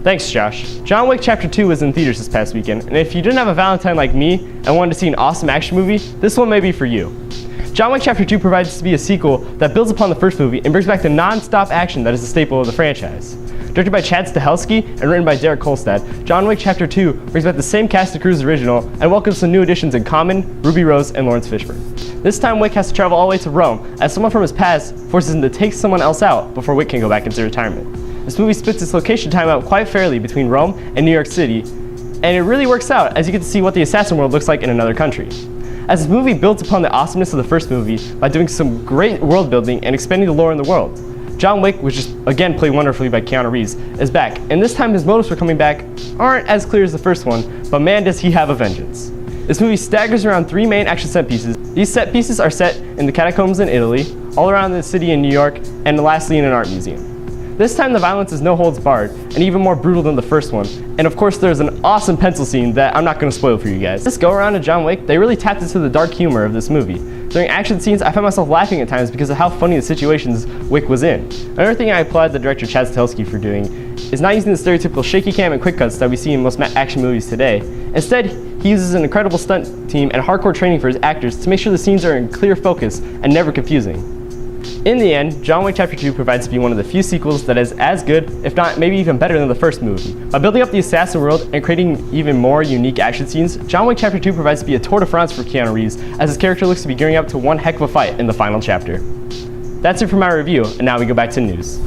Thanks, Josh. John Wick Chapter 2 was in theaters this past weekend, and if you didn't have a Valentine like me and wanted to see an awesome action movie, this one may be for you. John Wick Chapter 2 provides to be a sequel that builds upon the first movie and brings back the non-stop action that is a staple of the franchise. Directed by Chad Stahelski and written by Derek Kolstad, John Wick Chapter 2 brings back the same cast and crew as the original and welcomes some new additions in Common, Ruby Rose, and Lawrence Fishburne. This time Wick has to travel all the way to Rome as someone from his past forces him to take someone else out before Wick can go back into retirement. This movie splits its location time out quite fairly between Rome and New York City, and it really works out as you get to see what the assassin world looks like in another country. As this movie builds upon the awesomeness of the first movie by doing some great world building and expanding the lore in the world. John Wick, which is again played wonderfully by Keanu Reeves, is back, and this time his motives for coming back aren't as clear as the first one, but man does he have a vengeance. This movie staggers around three main action set pieces. These set pieces are set in the catacombs in Italy, all around the city in New York, and lastly in an art museum. This time the violence is no holds barred, and even more brutal than the first one, and of course there's an awesome pencil scene that I'm not going to spoil for you guys. This go around in John Wick, they really tapped into the dark humor of this movie. During action scenes, I found myself laughing at times because of how funny the situations Wick was in. Another thing I applaud the director Chad Stahelski for doing is not using the stereotypical shaky cam and quick cuts that we see in most action movies today. Instead, he uses an incredible stunt team and hardcore training for his actors to make sure the scenes are in clear focus and never confusing. In the end, John Wick Chapter 2 provides to be one of the few sequels that is as good, if not maybe even better than the first movie. By building up the assassin world and creating even more unique action scenes, John Wick Chapter 2 provides to be a tour de France for Keanu Reeves, as his character looks to be gearing up to one heck of a fight in the final chapter. That's it for my review, and now we go back to news.